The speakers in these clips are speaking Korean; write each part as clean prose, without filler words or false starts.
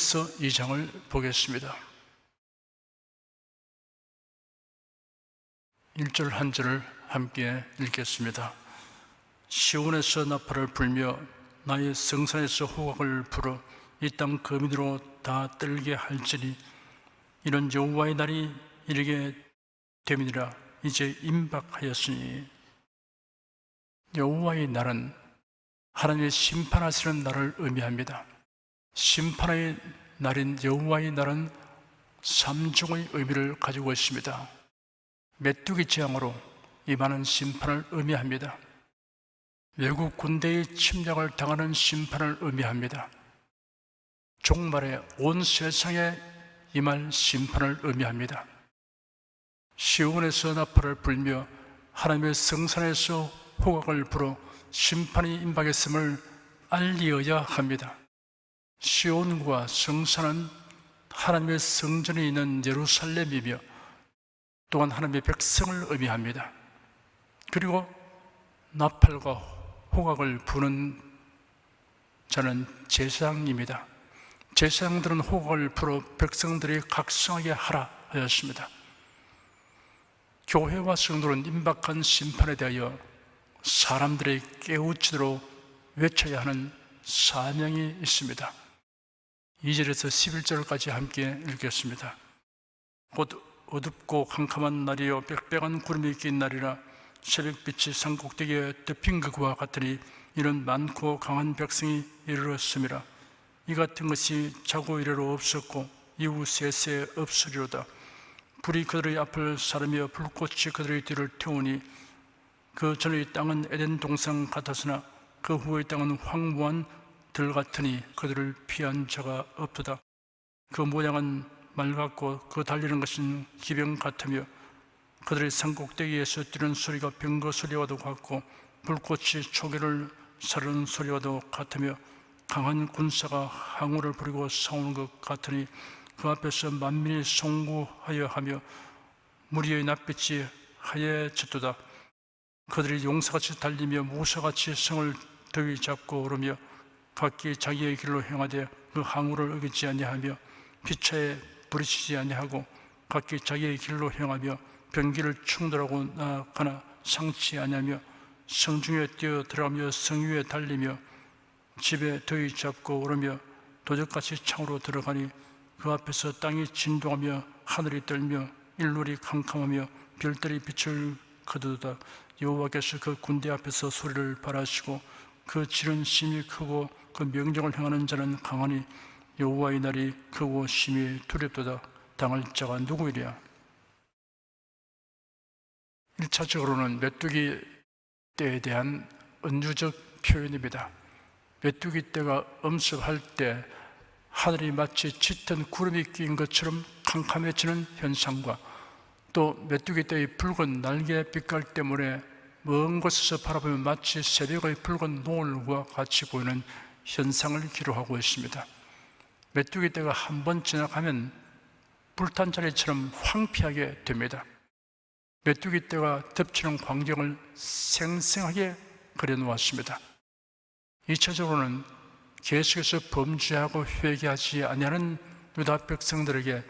에베소 2장을 보겠습니다. 1절 한 절을 함께 읽겠습니다. 시온에서 나팔을 불며 나의 성산에서 호각을 불어 이 땅 거민으로 다 떨게 할지니 이런 여호와의 날이 이르게 됨이니라. 이제 임박하였으니. 여호와의 날은 하나님의 심판하시는 날을 의미합니다. 심판의 날인 여호와의 날은 삼중의 의미를 가지고 있습니다. 메뚜기 재앙으로 임하는 심판을 의미합니다. 외국 군대의 침략을 당하는 심판을 의미합니다. 종말에 온 세상에 임할 심판을 의미합니다. 시온에서 나팔을 불며 하나님의 성산에서 호각을 불어 심판이 임박했음을 알리어야 합니다. 시온과 성산은 하나님의 성전이 있는 예루살렘이며 또한 하나님의 백성을 의미합니다. 그리고 나팔과 호각을 부는 자는 제사장입니다. 제사장들은 호각을 불어 백성들이 각성하게 하라 하였습니다. 교회와 성도는 임박한 심판에 대하여 사람들의 깨우치도록 외쳐야 하는 사명이 있습니다. 2절에서 11절까지 함께 읽겠습니다. 곧 어둡고 캄캄한 날이요 빽빽한 구름이 낀 날이라 새벽빛이 산꼭대기에 덮인 것과 같으니 이는 많고 강한 백성이 이르렀음이라. 이 같은 것이 자고 이래로 없었고 이후 세세 없으리로다. 불이 그들의 앞을 사르며 불꽃이 그들의 뒤를 태우니 그 전의 땅은 에덴 동산 같았으나 그 후의 땅은 황무한 들 같으니 그들을 피한 자가 없도다. 그 모양은 말 같고 그 달리는 것은 기병 같으며 그들의 산꼭대기에서 뛰는 소리가 병거 소리와도 같고 불꽃이 초계를 사르는 소리와도 같으며 강한 군사가 항우를 부리고 싸우는 것 같으니 그 앞에서 만민이 송구하여 하며 무리의 낯빛이 하얘졌도다. 그들이 용사같이 달리며 모사같이 성을 더위 잡고 오르며 각기 자기의 길로 행하되 그 항우를 어기지 아니하며 피차에 부딪히지 아니하고 각기 자기의 길로 행하며 병기를 충돌하고 나아가나 상치 아니하며 성중에 뛰어 들어가며 성 위에 달리며 집에 더위 잡고 오르며 도적같이 창으로 들어가니 그 앞에서 땅이 진동하며 하늘이 떨며 일놀이 캄캄하며 별들이 빛을 거두다. 여호와께서 그 군대 앞에서 소리를 발하시고 그 질은 심히 크고 그 명령을 행하는 자는 강하니 여호와의 날이 크고 심히 두렵도다. 당할 자가 누구이랴? 1차적으로는 메뚜기 떼에 대한 은유적 표현입니다. 메뚜기 떼가 엄습할 때 하늘이 마치 짙은 구름이 낀 것처럼 캄캄해지는 현상과 또 메뚜기 떼의 붉은 날개 빛깔 때문에 먼 곳에서 바라보면 마치 새벽의 붉은 노을과 같이 보이는 현상을 기록하고 있습니다. 메뚜기 떼가 한번 지나가면 불탄 자리처럼 황폐하게 됩니다. 메뚜기 떼가 덮치는 광경을 생생하게 그려놓았습니다. 2차적으로는 계속해서 범죄하고 회개하지 아니하는 유다 백성들에게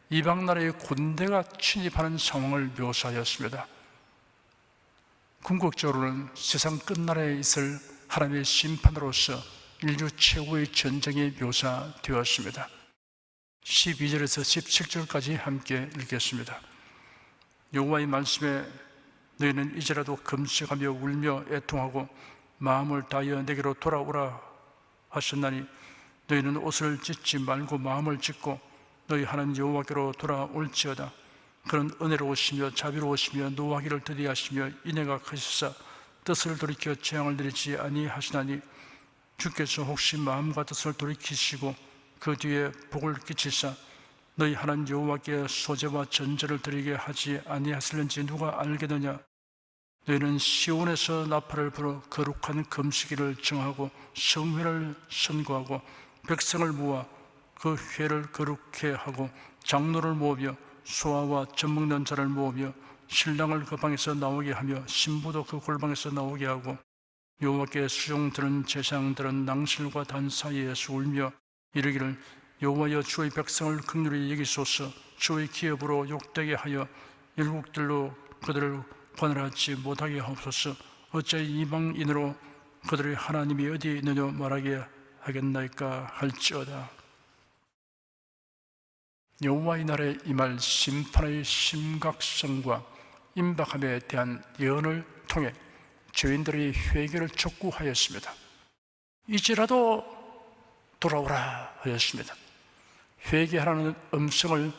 이방 나라의 군대가 침입하는 상황을 묘사하였습니다. 궁극적으로는 세상 끝날에 있을 하나님의 심판으로서 인류 최고의 전쟁이 묘사되었습니다. 12절에서 17절까지 함께 읽겠습니다. 여호와의 말씀에 너희는 이제라도 금식하며 울며 애통하고 마음을 다하여 내게로 돌아오라 하셨나니 너희는 옷을 찢지 말고 마음을 찢고 너희 하나님 여호와께로 돌아올지어다. 그는 은혜로우시며 자비로우시며 노하기를 더디하시며 인애가 크시사 뜻을 돌이켜 재앙을 내리지 아니하시나니 주께서 혹시 마음과 뜻을 돌이키시고 그 뒤에 복을 끼치사 너희 하나님 여호와께 소제와 전제를 드리게 하지 아니하실는지 누가 알겠느냐? 너희는 시온에서 나팔을 불어 거룩한 금식일을 정하고 성회를 선고하고 백성을 모아 그 회를 거룩해 하고 장로를 모으며 소아와 젖먹는 자를 모으며 신랑을 그 방에서 나오게 하며 신부도 그 골방에서 나오게 하고 여호와께 수종드는 제사장들은 낭실과 단 사이에서 울며 이르기를 여호와여 주의 백성을 긍휼히 여기소서. 주의 기업으로 욕되게 하여 열국들로 그들을 관할하지 못하게 하옵소서. 어찌 이방인으로 그들의 하나님이 어디 있느냐 말하게 하겠나이까 할지어다. 여호와의 날에 임할 심판의 심각성과 임박함에 대한 예언을 통해 죄인들의 회개를 촉구하였습니다. 이제라도 돌아오라 하였습니다. 회개하라는 음성을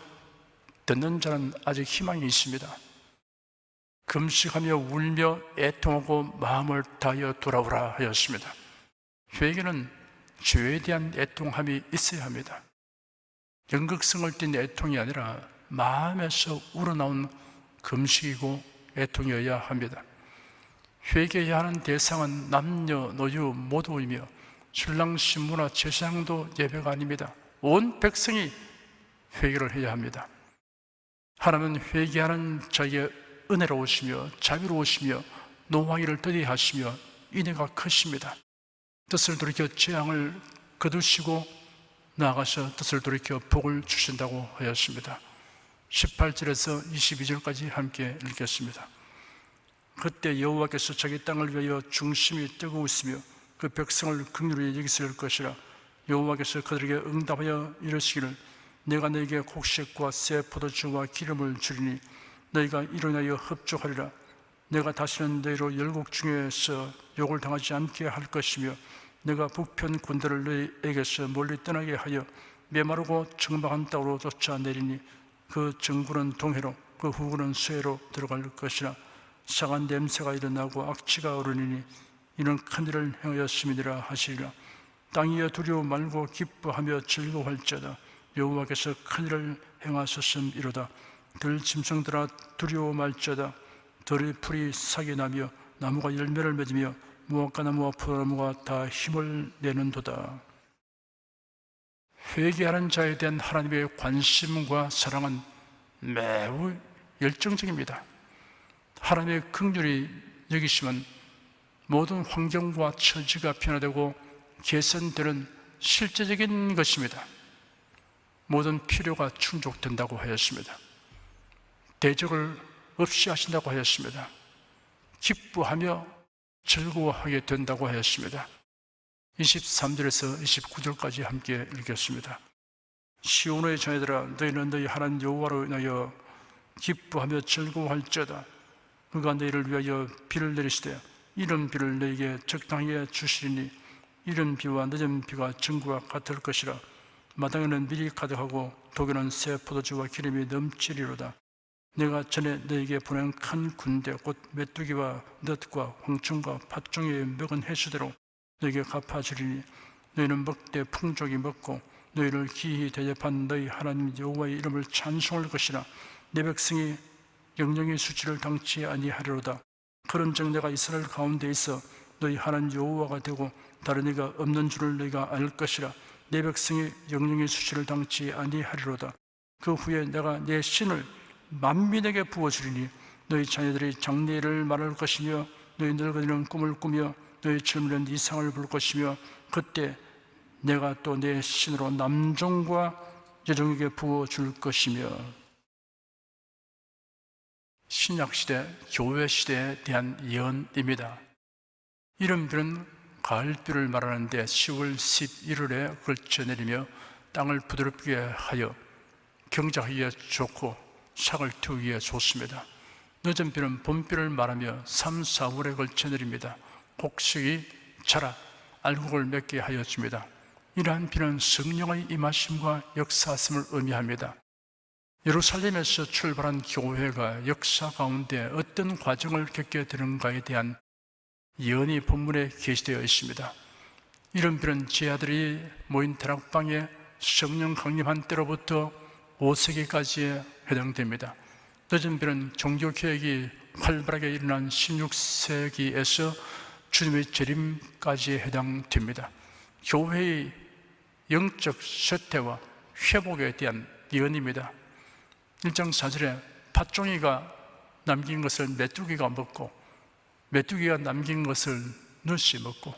듣는 자는 아직 희망이 있습니다. 금식하며 울며 애통하고 마음을 다하여 돌아오라 하였습니다. 회개는 죄에 대한 애통함이 있어야 합니다. 연극성을 띤 애통이 아니라 마음에서 우러나온 금식이고 애통이어야 합니다. 회개해야 하는 대상은 남녀, 노유 모두이며 신랑, 신부나 제사장도 예배가 아닙니다. 온 백성이 회개를 해야 합니다. 하나님은 회개하는 자에게 은혜로우시며 자비로우시며 노하기를 더디하시며 인애가 크십니다. 뜻을 돌이켜 재앙을 거두시고 나아가서 뜻을 돌이켜 복을 주신다고 하였습니다. 18절에서 22절까지 함께 읽겠습니다. 그때 여호와께서 자기 땅을 위하여 중심이 뜨거우시며 그 백성을 긍휼히 여기실 것이라. 여호와께서 그들에게 응답하여 이르시기를 내가 너에게 곡식과 새 포도주와 기름을 주리니 너희가 이로 인하여 흡족하리라. 내가 다시는 너희로 열국 중에서 욕을 당하지 않게 할 것이며 내가 북편 군대를 너희에게서 멀리 떠나게 하여 메마르고 청박한 땅으로 쫓아내리니 그 정군은 동해로 그 후군은 서해로 들어갈 것이라. 상한 냄새가 일어나고 악취가 오르니니 이는 큰일을 행하였음이니라 하시리라. 땅이여 두려워 말고 기뻐하며 즐거워할지어다. 여호와께서 큰일을 행하셨음이로다. 들짐승들아 두려워 말지어다. 들의 풀이 사기 나며 나무가 열매를 맺으며 무화과 나무와 포도나무가 다 힘을 내는도다. 회개하는 자에 대한 하나님의 관심과 사랑은 매우 열정적입니다. 하나님의 긍휼이 여기시면 모든 환경과 처지가 변화되고 개선되는 실제적인 것입니다. 모든 필요가 충족된다고 하였습니다. 대적을 없이 하신다고 하였습니다. 기뻐하며 즐거워하게 된다고 하였습니다. 23절에서 29절까지 함께 읽겠습니다. 시온의 자녀들아 너희는 너희 하나님 여호와로 인하여 기뻐하며 즐거워할지어다. 그가 너희를 위하여 비를 내리시되 이른 비를 너희에게 적당히 주시리니 이른 비와 늦은 비가 증거와 같을 것이라. 마당에는 밀이 가득하고 독에는 새 포도주와 기름이 넘치리로다. 내가 전에 너희에게 보낸 큰 군대 곧 메뚜기와 넛과 황충과 팥종의 먹은 해수대로 너희에게 갚아주리니 너희는 먹되 풍족이 먹고 너희를 기히 대접한 너희 하나님 여호와의 이름을 찬송할 것이라. 내 백성이 영영의 수치를 당치 아니하리로다. 그런즉 내가 이스라엘 가운데 있어 너희 하나님 여호와가 되고 다른 이가 없는 줄을 너희가 알 것이라. 내 백성이 영영의 수치를 당치 아니하리로다. 그 후에 내가 내 신을 만민에게 부어주리니 너희 자녀들이 장래를 말할 것이며 너희 늙은이는 꿈을 꾸며 너희 젊은이는 이상을 볼 것이며 그때 내가 또 내 신으로 남종과 여종에게 부어줄 것이며. 신약시대, 교회시대에 대한 예언입니다. 이른비는 가을비를 말하는데 10월 11월에 걸쳐 내리며 땅을 부드럽게 하여 경작하기에 좋고 삭을 틔우기에 좋습니다. 늦은 비는 봄비를 말하며 3, 4월에 걸쳐 내립니다. 곡식이 자라 알곡을 맺게 하여 줍니다. 이러한 비는 성령의 임하심과 역사하심을 의미합니다. 예루살렘에서 출발한 교회가 역사 가운데 어떤 과정을 겪게 되는가에 대한 예언이 본문에 게시되어 있습니다. 이런 비는 제 아들이 모인 다락방에 성령 강림한 때로부터 5세기까지에 해당됩니다. 늦은 비는 종교개혁이 활발하게 일어난 16세기에서 주님의 재림까지에 해당됩니다. 교회의 영적 쇠퇴와 회복에 대한 예언입니다. 1장 4절에 팥종이가 남긴 것을 메뚜기가 먹고 메뚜기가 남긴 것을 넛이 먹고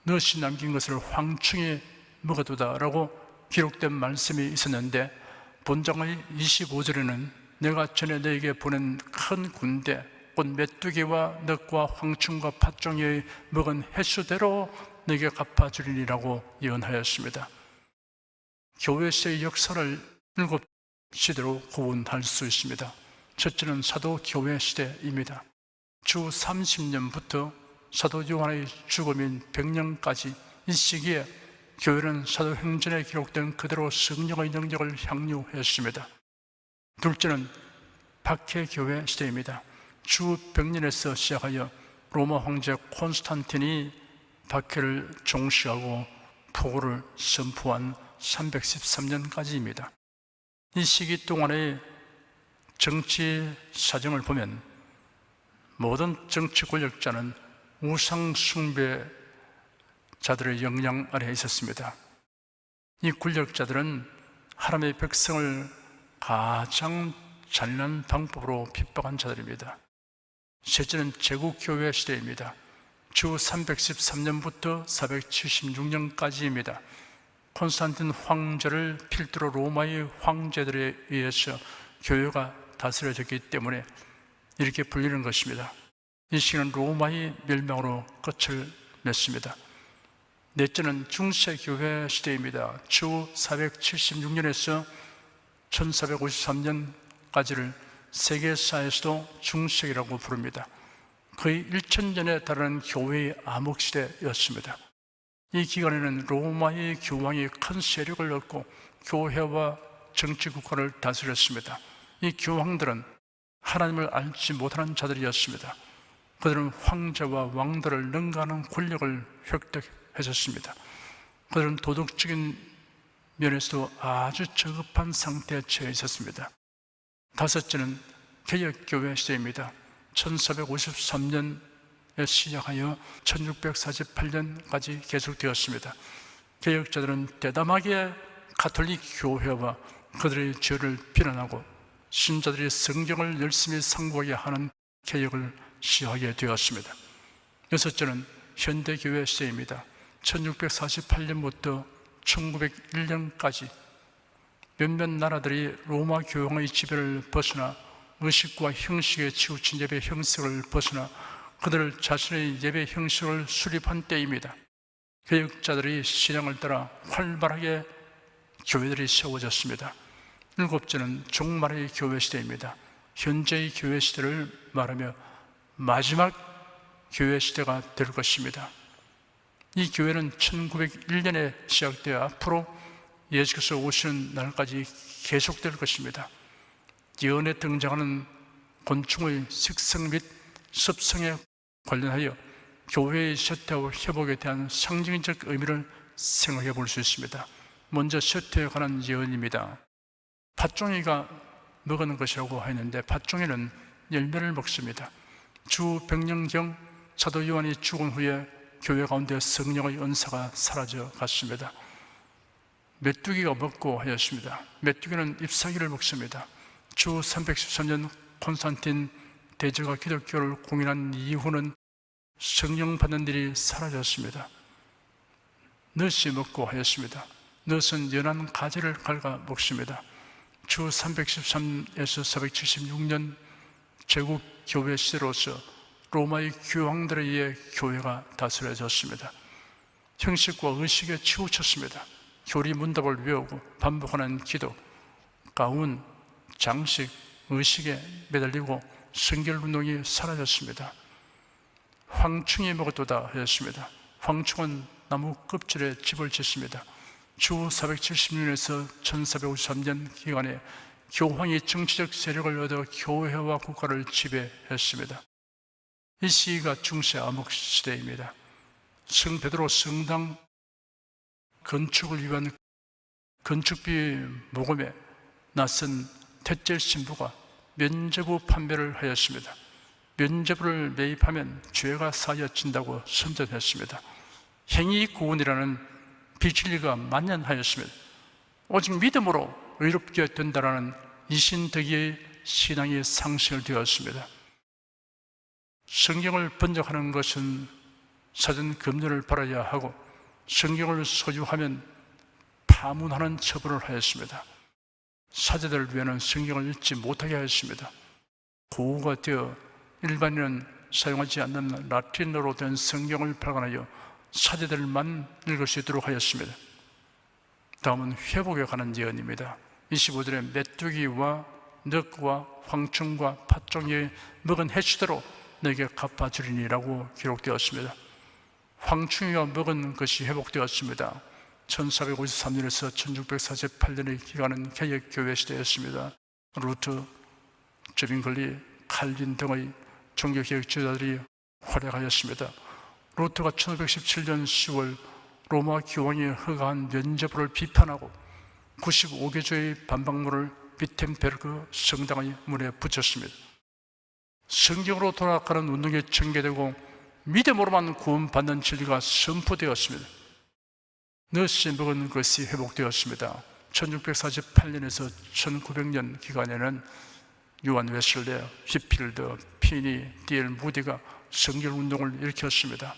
넛이 남긴 것을 황충이 먹어두다 라고 기록된 말씀이 있었는데 본장의 25절에는 내가 전에 너에게 보낸 큰 군대 곧 메뚜기와 늑과 황충과 팥종이 먹은 횟수대로 너에게 갚아주리라고 예언하였습니다. 교회 시대의 역사를 7시대로 구분할 수 있습니다. 첫째는 사도 교회 시대입니다. 주 30년부터 사도 요한의 죽음인 100년까지 이 시기에 교회는 사도행전에 기록된 그대로 성령의 능력을 향유했습니다. 둘째는 박해교회 시대입니다. 주 100년에서 시작하여 로마 황제 콘스탄틴이 박해를 종식하고 포고를 선포한 313년까지입니다. 이 시기 동안의 정치 사정을 보면 모든 정치 권력자는 우상 숭배자들의 영향 아래에 있었습니다. 이 권력자들은 하나님의 백성을 가장 잔인한 방법으로 핍박한 자들입니다. 셋째는 제국교회 시대입니다. 주 313년부터 476년까지입니다. 콘스탄틴 황제를 필두로 로마의 황제들에 의해서 교회가 다스려졌기 때문에 이렇게 불리는 것입니다. 이 시기는 로마의 멸망으로 끝을 맺습니다. 넷째는 중세교회 시대입니다. 주 476년에서 1453년까지를 세계사에서도 중세기라고 부릅니다. 거의 1000년에 달하는 교회의 암흑시대였습니다. 이 기간에는 로마의 교황이 큰 세력을 얻고 교회와 정치국가를 다스렸습니다. 이 교황들은 하나님을 알지 못하는 자들이었습니다. 그들은 황제와 왕들을 능가하는 권력을 획득했었습니다. 그들은 도덕적인 면에서도 아주 저급한 상태에 처해 있었습니다. 다섯째는 개혁교회 시대입니다. 1453년에 시작하여 1648년까지 계속되었습니다. 개혁자들은 대담하게 가톨릭 교회와 그들의 죄를 비난하고 신자들이 성경을 열심히 상고하게 하는 개혁을 시하게 되었습니다. 여섯째는 현대교회 시대입니다. 1648년부터 1901년까지 몇몇 나라들이 로마 교황의 지배를 벗어나 의식과 형식에 치우친 예배 형식을 벗어나 그들 자신의 예배 형식을 수립한 때입니다. 개혁자들이 신앙을 따라 활발하게 교회들이 세워졌습니다. 일곱째는 종말의 교회 시대입니다. 현재의 교회 시대를 말하며 마지막 교회 시대가 될 것입니다. 이 교회는 1901년에 시작되어 앞으로 예수께서 오시는 날까지 계속될 것입니다. 예언에 등장하는 곤충의 식성 및 습성에 관련하여 교회의 쇠퇴와 회복에 대한 상징적 의미를 생각해 볼 수 있습니다. 먼저 쇠퇴에 관한 예언입니다. 팥종이가 먹는 것이라고 하였는데 팥종이는 열매를 먹습니다. 주 100년경 사도 요한이 죽은 후에 교회 가운데 성령의 은사가 사라져 갔습니다. 메뚜기가 먹고 하였습니다. 메뚜기는 잎사귀를 먹습니다. 주 313년 콘스탄틴 대제가 기독교를 공인한 이후는 성령 받는 일이 사라졌습니다. 넛이 먹고 하였습니다. 넛은 연한 가지를 갉아 먹습니다. 주 313에서 476년 제국 교회 시대로서 로마의 교황들에 의해 교회가 다스려졌습니다. 형식과 의식에 치우쳤습니다. 교리 문답을 외우고 반복하는 기도, 가운, 장식, 의식에 매달리고 성결운동이 사라졌습니다. 황충이 먹었도다 하였습니다. 황충은 나무 껍질에 집을 짓습니다. 주 476년에서 1453년 기간에 교황이 정치적 세력을 얻어 교회와 국가를 지배했습니다. 이 시기가 중세 암흑 시대입니다. 성 베드로 성당 건축을 위한 건축비 모금에 나선 택제 신부가 면죄부 판매를 하였습니다. 면죄부를 매입하면 죄가 사여진다고 선전했습니다. 행위구원이라는 비진리가 만연하였습니다. 오직 믿음으로 의롭게 된다라는 이신득의 신앙이 상실되었습니다. 성경을 번역하는 것은 사전 검열을 받아야 하고 성경을 소유하면 파문하는 처분을 하였습니다. 사제들 외에는 성경을 읽지 못하게 하였습니다. 고우가 되어 일반인은 사용하지 않는 라틴어로 된 성경을 발간하여 사제들만 읽을 수 있도록 하였습니다. 다음은 회복에 관한 예언입니다. 25절에 메뚜기와 늑과 황충과 팥종이 먹은 해치대로 내게 갚아주리니라고 기록되었습니다. 황충이가 먹은 것이 회복되었습니다. 1453년에서 1648년의 기간은 개혁교회 시대였습니다. 루트, 저빙글리, 칼빈 등의 종교개혁 지도자들이 활약하였습니다. 루트가 1517년 10월 로마 교황이 허가한 면죄부를 비판하고 95개조의 반박문을 비텐베르그 성당의 문에 붙였습니다. 성경으로 돌아가는 운동이 전개되고 믿음으로만 구원받는 진리가 선포되었습니다. 넛이 먹은 것이 회복되었습니다. 1648년에서 1900년 기간에는 요한 웨슬레, 휘필드, 피니, D.L. 무디가 성결운동을 일으켰습니다.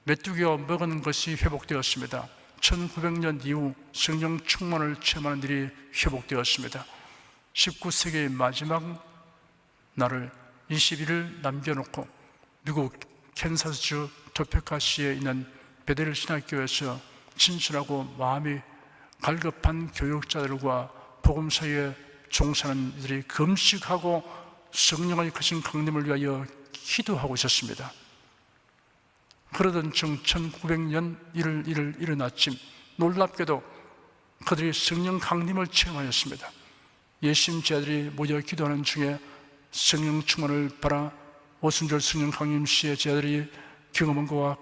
메뚜기가 먹은 것이 회복되었습니다. 1900년 이후 성령 충만을 체험하는 일이 회복되었습니다. 19세기의 마지막 날을 21일 남겨놓고 미국 캔사스주 토페카시에 있는 베델 신학교에서 진실하고 마음이 갈급한 교육자들과 복음사에 종사하는 이들이 금식하고 성령의 크신 강림을 위하여 기도하고 있었습니다. 그러던 중 1900년 1월 1일 아침 놀랍게도 그들이 성령 강림을 체험하였습니다. 예심자들이 모여 기도하는 중에 성령 충만을 바라 오순절 성령 강림 시의 제자들이 경험한 것과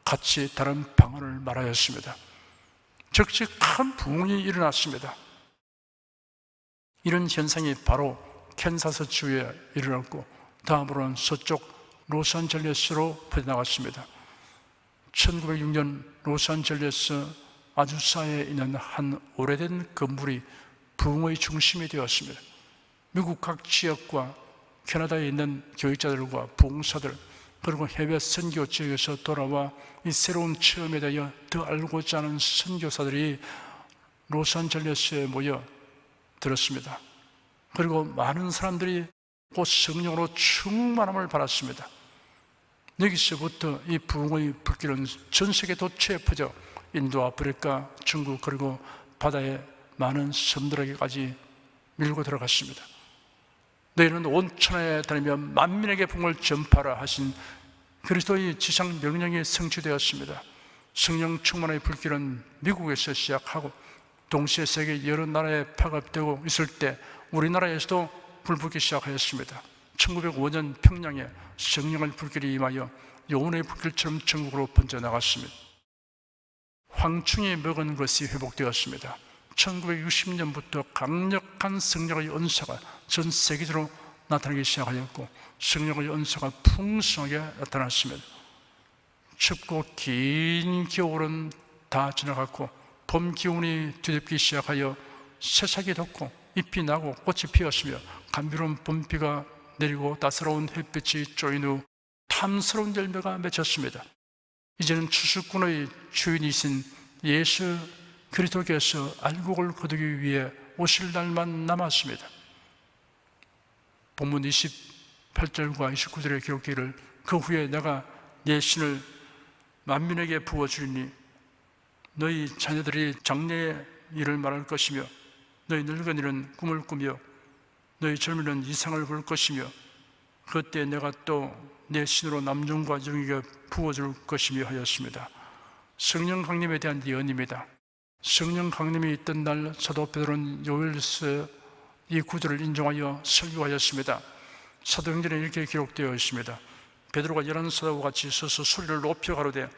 같이 다른 방언을 말하였습니다. 즉시 큰 부흥이 일어났습니다. 이런 현상이 바로 캔사스 주에 일어났고 다음으로는 서쪽 로스앤젤레스로 퍼져나갔습니다. 1906년 로스앤젤레스 아주사에 있는 한 오래된 건물이 부흥의 중심이 되었습니다. 미국 각 지역과 캐나다에 있는 교육자들과 부흥사들 그리고 해외 선교 지역에서 돌아와 이 새로운 체험에 대하여 더 알고자 하는 선교사들이 로스앤젤레스에 모여 들었습니다. 그리고 많은 사람들이 곧 성령으로 충만함을 받았습니다. 여기서부터 이 부흥의 불길은 전 세계 도처에 퍼져 인도, 아프리카, 중국 그리고 바다의 많은 섬들에게까지 밀고 들어갔습니다. 너희는 온 천하에 다니며 만민에게 복음을 전파하라 하신 그리스도의 지상 명령이 성취되었습니다. 성령 충만의 불길은 미국에서 시작하고 동시에 세계 여러 나라에 파급되고 있을 때 우리나라에서도 불붙기 시작하였습니다. 1905년 평양에 성령의 불길이 임하여 여운의 불길처럼 전국으로 번져나갔습니다. 황충이 먹은 것이 회복되었습니다. 1960년부터 강력한 성령의 은사가 전 세계적으로 나타나기 시작하였고 성령의 은사가 풍성하게 나타났습니다. 춥고 긴 겨울은 다 지나갔고 봄 기운이 뒤덮기 시작하여 새싹이 돋고 잎이 나고 꽃이 피었으며 감미로운 봄비가 내리고 따사로운 햇빛이 쪼인 후 탐스러운 열매가 맺혔습니다. 이제는 추수꾼의 주인이신 예수 그리스도께서 알곡을 거두기 위해 오실 날만 남았습니다. 본문 28절과 29절에 기록되기를 그 후에 내가 내 신을 만민에게 부어주리니 너희 자녀들이 장래의 일을 말할 것이며 너희 늙은이는 꿈을 꾸며 너희 젊은이는 이상을 볼 것이며 그때 내가 또 내 신으로 남종과 여종에게 부어줄 것이며 하였습니다. 성령 강림에 대한 예언입니다. 성령 강림이 있던 날 사도 베드로는 요엘서 이 구절을 인정하여 설교하였습니다. 사도행전에 이렇게 기록되어 있습니다. 베드로가 열한 사도와 같이 서서 소리를 높여 가로되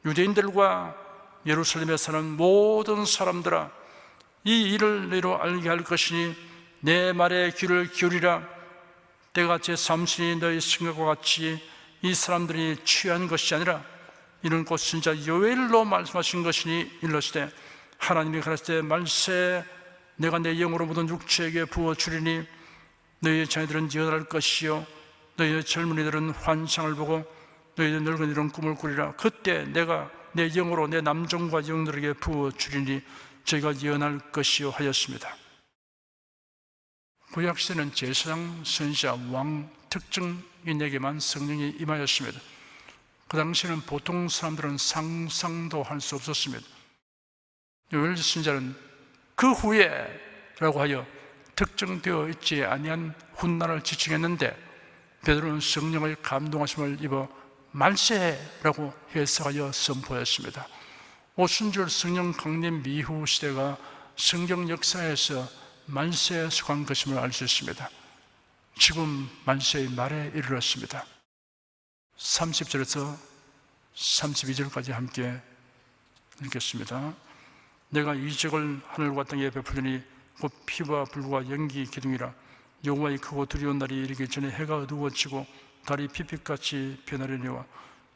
유대인들과 예루살렘에 사는 모든 사람들아 이 일을 너희로 알게 할 것이니 내 말에 귀를 기울이라. 때가 제3신이 너희 생각과 같이 이 사람들이 취한 것이 아니라 이는 곧 선지자 요엘로 말씀하신 것이니 일러시되 하나님이 가라사대 말세 내가 내 영으로 모든 육체에게 부어주리니 너희의 자녀들은 예언할 것이요 너희의 젊은이들은 환상을 보고 너희의 늙은이들은 꿈을 꾸리라. 그때 내가 내 영으로 내 남종과 여종들에게 부어주리니 저희가 예언할 것이요 하였습니다. 구약시대는 제사장, 선지자, 왕, 특정인에게만 성령이 임하였습니다. 그 당시에는 보통 사람들은 상상도 할 수 없었습니다. 요엘 선지자는 그 후에 라고 하여 특정되어 있지 아니한 훗날을 지칭했는데, 베드로는 성령의 감동하심을 입어 말세라고 해석하여 선포했습니다. 오순절 성령 강림 미후 시대가 성경 역사에서 만세에 속한 것임을 알 수 있습니다. 지금 만세의 말에 이르렀습니다. 30절에서 32절까지 함께 읽겠습니다. 내가 이적을 하늘과 땅에 베풀더니 곧 피와 불과 연기 기둥이라. 여호와의 크고 두려운 날이 이르기 전에 해가 어두워지고 달이 피빛같이 변하려니와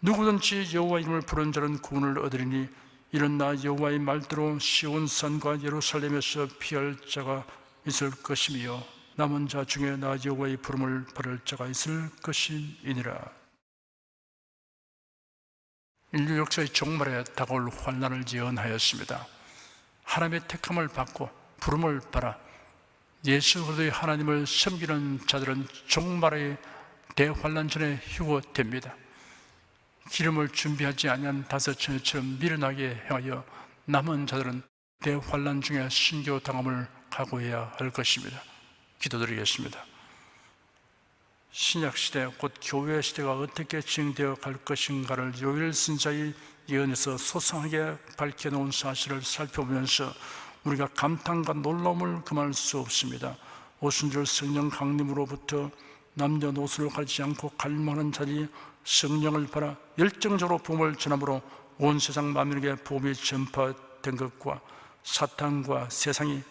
누구든지 여호와 이름을 부른 자는 구원을 얻으리니 이런 나 여호와의 말대로 시온산과 예루살렘에서 피할 자가 있을 것이며 남은 자 중에 나 여호와의 부름을 받을 자가 있을 것이니라. 인류 역사의 종말에 다가올 환난을 예언하였습니다. 하나님의 택함을 받고 부름을 받아 예수 그리스도의 하나님을 섬기는 자들은 종말의 대환난 전에 휴거됩니다. 기름을 준비하지 아니한 다섯 처녀처럼 미련하게 행하여 남은 자들은 대환난 중에 순교당함을 각오해야 할 것입니다. 기도드리겠습니다. 신약시대 곧 교회 시대가 어떻게 진행되어 갈 것인가를 요엘 선지자의 예언에서 소상하게 밝혀놓은 사실을 살펴보면서 우리가 감탄과 놀라움을 금할 수 없습니다. 오순절 성령 강림으로부터 남녀노소를 가리지 않고 갈망하는 자들이 성령을 받아 열정적으로 복음을 전함으로 온 세상 만민에게 복음이 전파된 것과 사탄과 세상이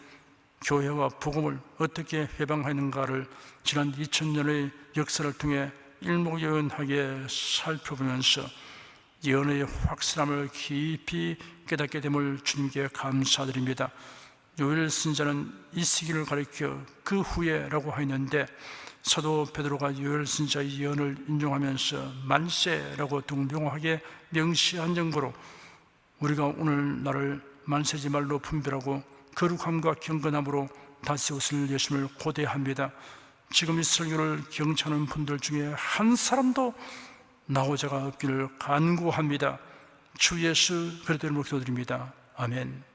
교회와 복음을 어떻게 해방하는가를 지난 2000년의 역사를 통해 일목요연하게 살펴보면서 예언의 확실함을 깊이 깨닫게 됨을 주님께 감사드립니다. 요엘 선지자는 이 시기를 가리켜 그 후에라고 하였는데, 사도 베드로가 요엘 선지자의 예언을 인용하면서 만세라고 동명하게 명시한 정도로 우리가 오늘날을 만세지 말로 분별하고 거룩함과 경건함으로 다스리실 예수님을 고대합니다. 지금 이 설교를 경청하는 분들 중에 한 사람도 나오자가 없기를 간구합니다. 주 예수 그리스도의 이름으로 기도드립니다. 아멘.